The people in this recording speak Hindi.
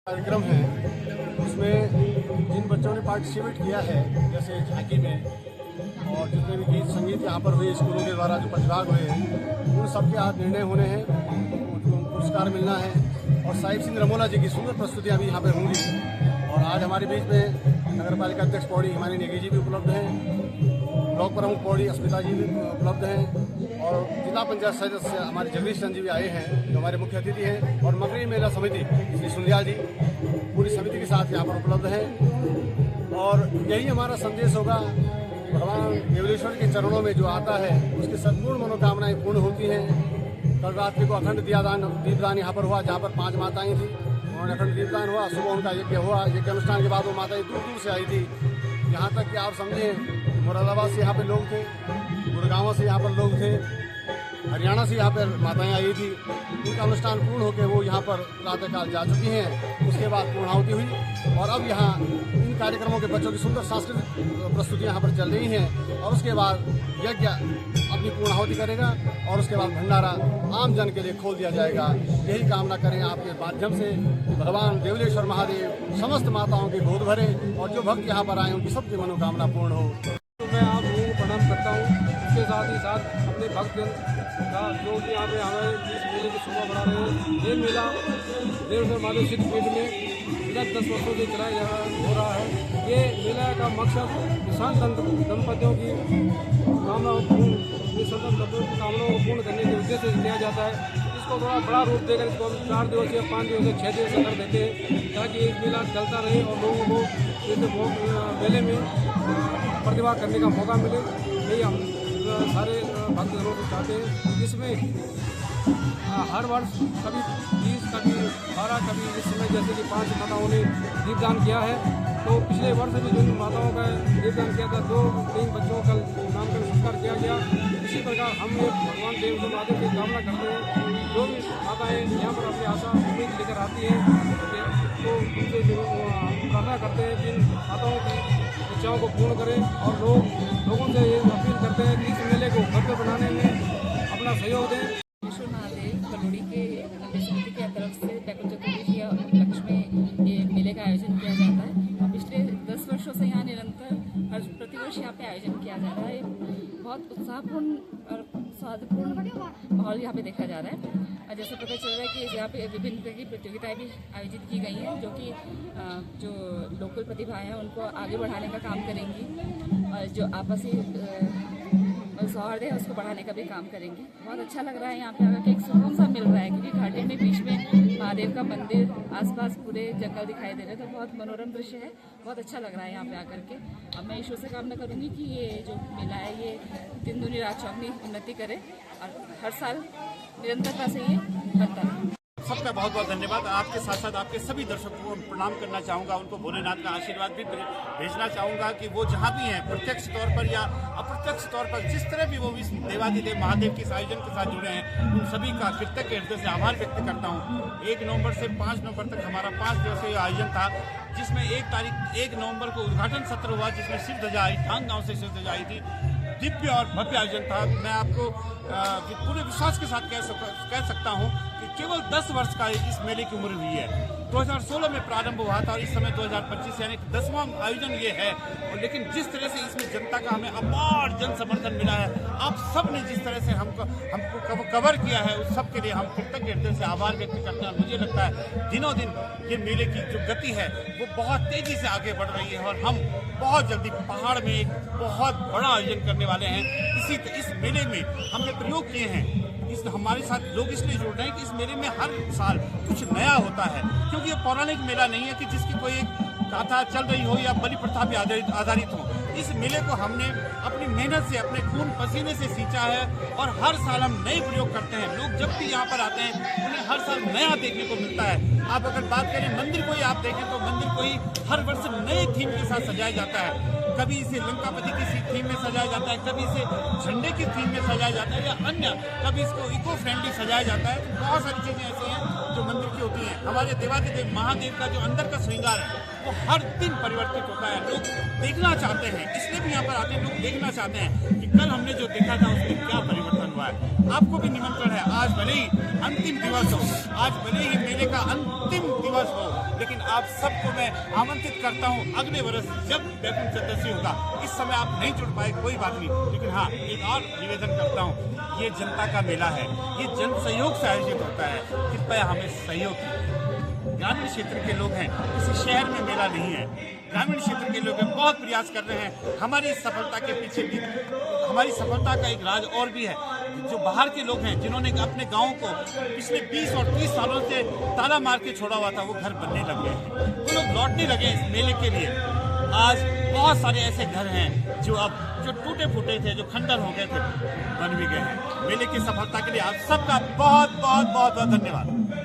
कार्यक्रम है उसमें जिन बच्चों ने पार्टिसिपेट किया है, जैसे झांकी में और जितने भी गीत संगीत यहाँ पर हुए स्कूलों के द्वारा जो प्रतिभाग हुए हैं, उन सबके आज निर्णय होने हैं, उनको पुरस्कार मिलना है। और साहिब सिंह रमोला जी की सुंदर प्रस्तुतियाँ भी यहाँ पर होंगी। और आज हमारे बीच में नगर पालिका अध्यक्ष पौड़ी हिमानी नेगी जी भी उपलब्ध हैं, ब्लॉक प्रमुख पौड़ी अस्मिता जी भी उपलब्ध हैं और जिला पंचायत सदस्य हमारे जगदीश चंद जी भी आए हैं जो हमारे मुख्य अतिथि हैं। और मकरी मेला समिति श्री सुंदयाल जी पूरी समिति के साथ यहाँ पर उपलब्ध हैं। और यही हमारा संदेश होगा, भगवान देवलेश्वर के चरणों में जो आता है उसकी संपूर्ण मनोकामनाएं पूर्ण होती हैं। कल रात्रि को अखंड दीपदान यहाँ पर हुआ, जहाँ पर 5 माताएं थी, उन्होंने अखंड दीपदान हुआ। सुबह उनका यज्ञ हुआ, यज्ञ अनुष्ठान के बाद वो माताएं दूर दूर से आई थी। यहाँ तक कि आप समझे मुरादाबाद से यहाँ पे लोग थे, गुड़गांव से यहाँ पर लोग थे, हरियाणा से यहाँ पर माताएं आई थी। उनका अनुष्ठान पूर्ण होकर वो यहाँ पर प्रातःकाल जा चुकी हैं। उसके बाद पूर्णाहुति हुई और अब यहाँ इन कार्यक्रमों के बच्चों की सुंदर सांस्कृतिक प्रस्तुतियाँ यहाँ पर चल रही हैं। और उसके बाद यज्ञ अपनी पूर्णाहुति करेगा और उसके बाद भंडारा आम जन के लिए खोल दिया जाएगा। यही कामना करें आपके माध्यम से, भगवान देवलेश्वर महादेव समस्त माताओं के गोद भरे और जो भक्त यहाँ पर आए उनकी सबकी मनोकामना पूर्ण हो। तो मैं आप लोगों को प्रणाम करता हूँ। उसके साथ ही साथ अपने भक्तजन का जो कि यहाँ पे हमें इस मेले की शोभा बढ़ा रहे हैं। ये मेला देवलेश्वर महादेव सिद्ध पीठ में विगत 10 वर्षों से चलाया हो रहा है। ये मेला का मकसद निशान दंपतियों की कामनाओं को पूर्ण करने के उद्देश्य से किया जाता है। इसको थोड़ा बड़ा रूप देकर इसको 4 दिवसीय, 5 दिवसीय, 6 दिवसीय कर देते हैं ताकि एक मेला चलता रहे और लोगों को इस मेले में प्रतिभा करने का मौका मिले। यही हम सारे भक्तजनों को चाहते हैं। इसमें हर वर्ष कभी 20, कभी 12, कभी इस समय जैसे कि 5 माताओं ने दीपदान किया है, तो पिछले वर्ष भी जिन माताओं का दीपदान किया था 2-3 बच्चों का नामकरण संस्कार किया गया। इसी प्रकार हम एक भगवान देवलेश्वर महादेव की कामना करते हैं। जो भी माताएँ यहाँ पर अपनी आशा उम्मीद लेकर आती हैं तो उनसे जो प्रार्थना करते हैं कि इन माताओं की इच्छाओं को पूर्ण करें। और लोगों से ये अपील करते हैं कि इस मेले को भव्य बनाने में अपना सहयोग दें। देवलेश्वर महादेव कलोड़ी के समिति की तरफ से बैकुंठ चतुर्दशी या उपलक्ष्य में ये मेले का आयोजन किया जाता है और पिछले 10 वर्षों से यहाँ निरंतर प्रतिवर्ष यहाँ पे आयोजन किया जा रहा है। बहुत उत्साहपूर्ण और स्वादपूर्ण माहौल यहाँ पे देखा जा रहा है। और जैसे पता चल रहा है कि यहाँ पे विभिन्न तरह की प्रतियोगिताएं भी आयोजित की गई हैं जो कि जो लोकल प्रतिभाएं हैं उनको आगे बढ़ाने का काम करेंगी और जो आपसी सौहार्द है उसको बढ़ाने का भी काम करेंगे। बहुत अच्छा लग रहा है यहाँ पे आकर, एक सुकून सा मिल रहा है क्योंकि घाटे में बीच में महादेव का मंदिर, आसपास पूरे जंगल दिखाई दे रहे हैं, तो बहुत मनोरम दृश्य है। बहुत अच्छा लग रहा है यहाँ पे आकर के। अब मैं ईश्वर से कामना करूँगी कि ये जो मेला है ये दिन दूनी रात चौगनी उन्नति करे और हर साल निरंतरता से ये बनता रहे। सबका बहुत बहुत धन्यवाद। आपके साथ साथ आपके सभी दर्शकों को प्रणाम करना चाहूँगा, उनको भोलेनाथ का आशीर्वाद भी भेजना चाहूँगा कि वो जहाँ भी हैं प्रत्यक्ष तौर पर या अप्रत्यक्ष तौर पर जिस तरह भी वो इस देवादिदेव महादेव के इस आयोजन के साथ जुड़े हैं, उन सभी का कृतज्ञ हृदय से आभार व्यक्त करता हूँ। 1 नवंबर से 5 नवंबर तक हमारा 5 दिवसीय आयोजन था, जिसमें 1 नवंबर को उद्घाटन सत्र हुआ जिसमें शिव ध्वजा आई, ढांग गाँव से शिव ध्वजा आई थी। दिव्य और भव्य आयोजन था। मैं आपको पूरे विश्वास के साथ कह सकता हूँ कि केवल 10 वर्ष का इस मेले की उम्र हुई है। 2016 में प्रारंभ हुआ था और इस समय 2025 यानी 10वां आयोजन ये है। और लेकिन जिस तरह से इसमें जनता का हमें अपार जन समर्थन मिला है, आप सब ने जिस तरह से हमको कवर किया है, उस सब के लिए हम कृतज्ञ हृदय से आभार व्यक्त करते हैं। मुझे लगता है दिनों दिन ये मेले की जो गति है वो बहुत तेजी से आगे बढ़ रही है और हम बहुत जल्दी पहाड़ में एक बहुत बड़ा आयोजन करने वाले हैं। इस मेले में हमने प्रयोग किए हैं। हमारे साथ लोग इसलिए जुड़ रहे हैं कि इस मेले में हर साल कुछ नया होता है, क्योंकि ये पौराणिक मेला नहीं है कि जिसकी कोई एक गाथा चल रही हो या बलि प्रथा पे आधारित हो। इस मेले को हमने अपनी मेहनत से, अपने खून पसीने से सींचा है और हर साल हम नए प्रयोग करते हैं। लोग जब भी यहाँ पर आते हैं उन्हें हर साल नया देखने को मिलता है। आप अगर बात करें मंदिर को ही आप देखें तो मंदिर को ही हर वर्ष नए थीम के साथ सजाया जाता है। कभी इसे लंकापति की थीम में सजाया जाता है, कभी इसे झंडे की थीम में सजाया जाता है या अन्य, कभी इसको इको फ्रेंडली सजाया जाता है। तो बहुत सारी चीज़ें ऐसी हैं जो मंदिर की होती हैं, हमारे देवाधिदेव महादेव का जो अंदर का श्रृंगार है वो हर दिन परिवर्तित होता है। लोग देखना चाहते हैं, इसलिए भी यहाँ पर आते हैं, लोग देखना चाहते हैं कि कल हमने जो देखा था उसमें क्या परिवर्तन हुआ है। आपको भी निमंत्रण है, आज भले ही अंतिम दिवस हो, आज भले ही मेले का अंतिम दिवस हो, लेकिन आप सबको मैं आमंत्रित करता हूँ अगले वर्ष जब बैकुंठ चतुर्दशी होगा। इस समय आप नहीं जुड़ पाए कोई बात नहीं, लेकिन हाँ एक और निवेदन करता हूँ, ये जनता का मेला है, ये जन सहयोग से आयोजित होता है, कृपया हमें सहयोग कीजिए। ग्रामीण क्षेत्र के लोग हैं, किसी शहर में मेला नहीं है, ग्रामीण क्षेत्र के लोग बहुत प्रयास कर रहे हैं। हमारी इस सफलता के पीछे भी हमारी सफलता का एक राज और भी है, जो बाहर के लोग हैं जिन्होंने अपने गाँव को पिछले 20 और 30 सालों से ताला मार के छोड़ा हुआ था, वो घर बनने लग गए हैं, वो लोग लौटने लगे इस मेले के लिए। आज बहुत सारे ऐसे घर हैं जो टूटे फूटे थे, जो खंडर हो गए थे, बन भी गए हैं। मेले की सफलता के लिए आप सबका बहुत बहुत बहुत बहुत धन्यवाद।